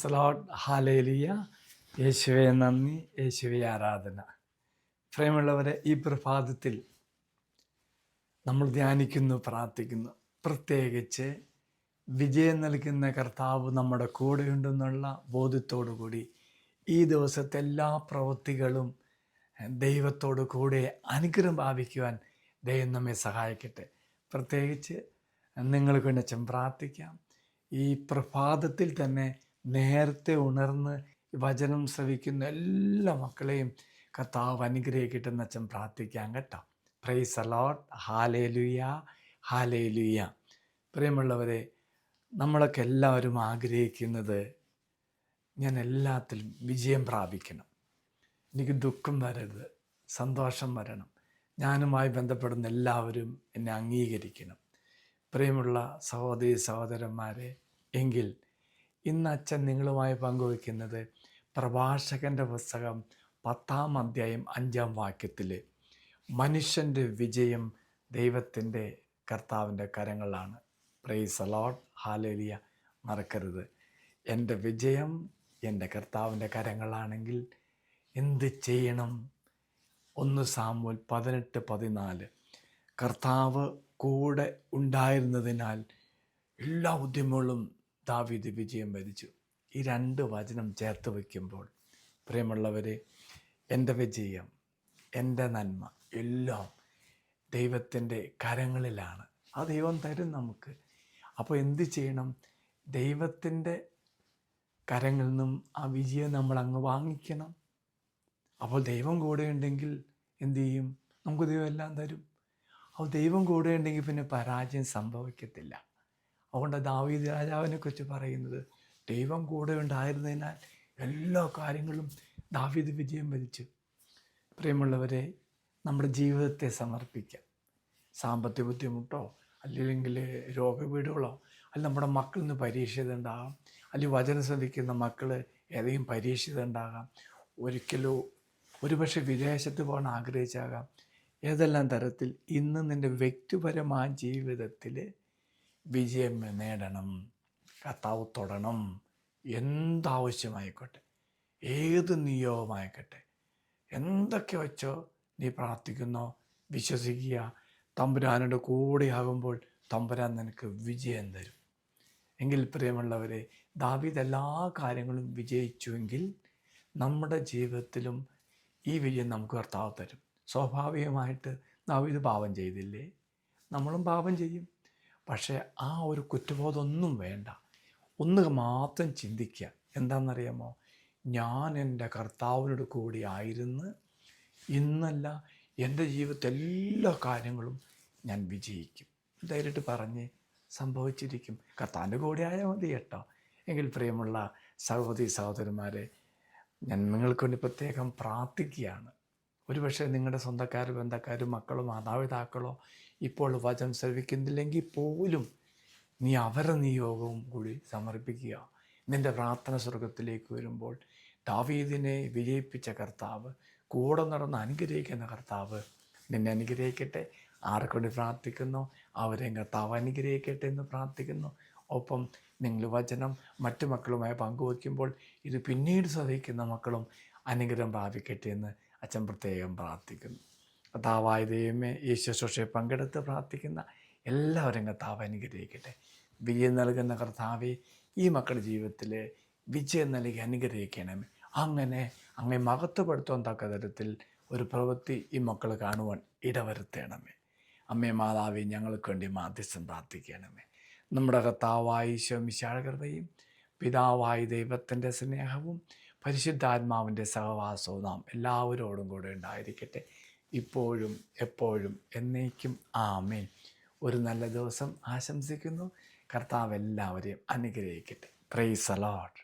Price the Lord. Hallelujah. യേശുവേ നന്ദി, യേശുവേ ആരാധന. പ്രിയമുള്ളവരെ, ഈ പ്രഭാതത്തിൽ നമ്മൾ ധ്യാനിക്കുന്നു, പ്രാർത്ഥിക്കുന്നു. പ്രത്യേകിച്ച് വിജയം നൽകുന്ന കർത്താവ് നമ്മുടെ കൂടെയുണ്ടെന്നുള്ള ബോധ്യത്തോടു കൂടി ഈ ദിവസത്തെ എല്ലാ പ്രവൃത്തികളും ദൈവത്തോടു കൂടെ അനുഗ്രഹം ഭാവിക്കുവാൻ ദൈവം നമ്മെ സഹായിക്കട്ടെ. പ്രത്യേകിച്ച് നിങ്ങൾക്ക് വേണ്ടി അച്ഛൻ പ്രാർത്ഥിക്കാം. ഈ പ്രഭാതത്തിൽ തന്നെ നേരത്തെ ഉണർന്ന് വചനം ശ്രവിക്കുന്ന എല്ലാ മക്കളെയും കർത്താവ് അനുഗ്രഹിക്കട്ടെ എന്ന് അച്ഛൻ പ്രാർത്ഥിക്കാം കേട്ടോ. Price the Lord. Hallelujah, hallelujah. പ്രിയമുള്ളവരെ, നമ്മളൊക്കെ എല്ലാവരും ആഗ്രഹിക്കുന്നത് ഞാൻ എല്ലാത്തിലും വിജയം പ്രാപിക്കണം, എനിക്ക് ദുഃഖം വരരുത്, സന്തോഷം വരണം, ഞാനുമായി ബന്ധപ്പെടുന്ന എല്ലാവരും എന്നെ അംഗീകരിക്കണം. പ്രിയമുള്ള സഹോദരി സഹോദരന്മാരെ, എങ്കിൽ ഇന്ന് അച്ഛൻ നിങ്ങളുമായി പങ്കുവയ്ക്കുന്നത് പ്രഭാഷകൻ്റെ പുസ്തകം 10-ാം അധ്യായം 5-ാം വാക്യത്തിൽ മനുഷ്യൻ്റെ വിജയം ദൈവത്തിൻ്റെ കർത്താവിൻ്റെ കരങ്ങളാണ്. Praise the Lord. ഹല്ലേലൂയ. മറക്കരുത്, എൻ്റെ വിജയം എൻ്റെ കർത്താവിൻ്റെ കരങ്ങളാണെങ്കിൽ എന്ത് ചെയ്യണം? 1 സാമുവേൽ 18:14. കർത്താവ് കൂടെ ഉണ്ടായിരുന്നതിനാൽ എല്ലാ ഉദ്യമങ്ങളും ദാവീദ് വിജയം വരിച്ചു. ഈ 2 വചനം ചേർത്ത് വയ്ക്കുമ്പോൾ പ്രിയമുള്ളവരെ, എൻ്റെ വിജയം, എൻ്റെ നന്മ എല്ലാം ദൈവത്തിൻ്റെ കരങ്ങളിലാണ്. ആ ദൈവം തരും നമുക്ക്. അപ്പോൾ എന്ത് ചെയ്യണം? ദൈവത്തിൻ്റെ കരങ്ങളിൽ നിന്നും ആ വിജയം നമ്മൾ അങ്ങ് വാങ്ങിക്കണം. അപ്പോൾ ദൈവം കൂടെ ഉണ്ടെങ്കിൽ എന്തു ചെയ്യും? നമുക്ക് ദൈവം എല്ലാം തരും. അപ്പോൾ ദൈവം കൂടെ ഉണ്ടെങ്കിൽ പിന്നെ പരാജയം സംഭവിക്കത്തില്ല. അതുകൊണ്ട് ദാവീദ് രാജാവിനെ കുറിച്ച് പറയുന്നത്, ദൈവം കൂടെ ഉണ്ടായിരുന്നതിനാൽ എല്ലാ കാര്യങ്ങളും ദാവീദ് വിജയം വരിച്ചു. പ്രിയമുള്ളവരെ, നമ്മുടെ ജീവിതത്തെ സമർപ്പിക്കാം. സാമ്പത്തിക ബുദ്ധിമുട്ടോ അല്ലെങ്കിൽ രോഗപീഠകളോ, അല്ലെങ്കിൽ നമ്മുടെ മക്കളിൽ പരീക്ഷ ഉണ്ടാകാം, അല്ലെങ്കിൽ വചനം ശ്രദ്ധിക്കുന്ന മക്കൾ ഏതെങ്കിലും പരീക്ഷ ഉണ്ടാകാം, ഒരിക്കലോ ഒരുപക്ഷെ വിദേശത്ത് പോകാൻ ആഗ്രഹിച്ചാകാം. ഏതെല്ലാം തരത്തിൽ ഇന്ന് നിൻ്റെ വ്യക്തിപരമായ ജീവിതത്തിൽ വിജയം നേടണം, കർത്താവ് തൊടണം. എന്താവശ്യമായിക്കോട്ടെ, ഏത് നിയോഗമായിക്കോട്ടെ, എന്തൊക്കെ വെച്ചോ നീ പ്രാർത്ഥിക്കുന്നോ, വിശ്വസിക്കുക. തമ്പുരാനോട് കൂടെയാകുമ്പോൾ തമ്പുരാൻ നിനക്ക് വിജയം തരും. എങ്കിൽ പ്രിയമുള്ളവരെ, ദാവീദ് എല്ലാ കാര്യങ്ങളും വിജയിച്ചുവെങ്കിൽ നമ്മുടെ ജീവിതത്തിലും ഈ വിജയം നമുക്ക് കർത്താവ് തരും. സ്വാഭാവികമായിട്ട് ദാവീദ് പാപം ചെയ്തില്ലേ? നമ്മളും പാപം ചെയ്യും. പക്ഷേ ആ ഒരു കുറ്റബോധമൊന്നും വേണ്ട. ഒന്ന് മാത്രം ചിന്തിക്കുക. എന്താണെന്നറിയാമോ? ഞാൻ എൻ്റെ കർത്താവിനോട് കൂടി ആയിരുന്നു, ഇന്നല്ല എൻ്റെ ജീവിതത്തിൽ എല്ലാ കാര്യങ്ങളും ഞാൻ വിജയിക്കും. ധൈര്യമായിട്ട് പറഞ്ഞ് സംഭവിച്ചിരിക്കും. കർത്താവിൻ്റെ കൂടെ ആയാൽ മതി കേട്ടോ. എങ്കിൽ പ്രിയമുള്ള സഹോദരി സഹോദരന്മാരെ, ഞാൻ നിങ്ങൾക്ക് വേണ്ടി പ്രത്യേകം പ്രാർത്ഥിക്കുകയാണ്. ഒരുപക്ഷെ നിങ്ങളുടെ സ്വന്തക്കാരും ബന്ധക്കാരും മക്കളോ മാതാപിതാക്കളോ ഇപ്പോൾ വചനം ശ്രവിക്കുന്നില്ലെങ്കിൽ പോലും നീ അവരുടെ നിയോഗവും കൂടി സമർപ്പിക്കുക. നിൻ്റെ പ്രാർത്ഥന സ്വർഗത്തിലേക്ക് വരുമ്പോൾ ദാവീദിനെ വിജയിപ്പിച്ച കർത്താവ്, കൂടെ നടന്ന് അനുഗ്രഹിക്കുന്ന കർത്താവ് നിന്നെ അനുഗ്രഹിക്കട്ടെ. ആർക്കുവേണ്ടി പ്രാർത്ഥിക്കുന്നു അവരെയും കർത്താവ് അനുഗ്രഹിക്കട്ടെ എന്ന് പ്രാർത്ഥിക്കുന്നു. ഒപ്പം നിങ്ങൾ വചനം മറ്റു മക്കളുമായി പങ്കുവയ്ക്കുമ്പോൾ ഇത് പിന്നീട് ശ്രദ്ധിക്കുന്ന മക്കളും അനുഗ്രഹം പ്രാപിക്കട്ടെ എന്ന് അച്ഛൻ പ്രത്യേകം പ്രാർത്ഥിക്കുന്നു. കർത്താവായ ദൈവമേ, ഈ ശുശ്രൂഷയെ പങ്കെടുത്ത് പ്രാർത്ഥിക്കുന്ന എല്ലാവരും കർത്താവ് അനുഗ്രഹിക്കട്ടെ. വിജയം നൽകുന്ന കർത്താവെ, ഈ മക്കളുടെ ജീവിതത്തിൽ വിജയം നൽകി അനുഗ്രഹിക്കണമേ. അങ്ങനെ മഹത്വപ്പെടുത്താൻ തക്ക തരത്തിൽ ഒരു പ്രവൃത്തി ഈ മക്കൾ കാണുവാൻ ഇടവരുത്തണമേ. അമ്മേ മാതാവേ, ഞങ്ങൾക്ക് വേണ്ടി മാധ്യസ്ഥം പ്രാർത്ഥിക്കണമേ. നമ്മുടെ കർത്താവായ ഈശോ മിശിഹായുടെ കൃപയും പിതാവായ ദൈവത്തിൻ്റെ സ്നേഹവും പരിശുദ്ധാത്മാവിൻ്റെ സഹവാസവും നാം എല്ലാവരോടും കൂടെ ഉണ്ടായിരിക്കട്ടെ, ഇപ്പോഴും എപ്പോഴും എന്നേക്കും. ആമേൻ. ഒരു നല്ല ദിവസം ആശംസിക്കുന്നു. കർത്താവ് എല്ലാവരെയും അനുഗ്രഹിക്കട്ടെ. Price the Lord.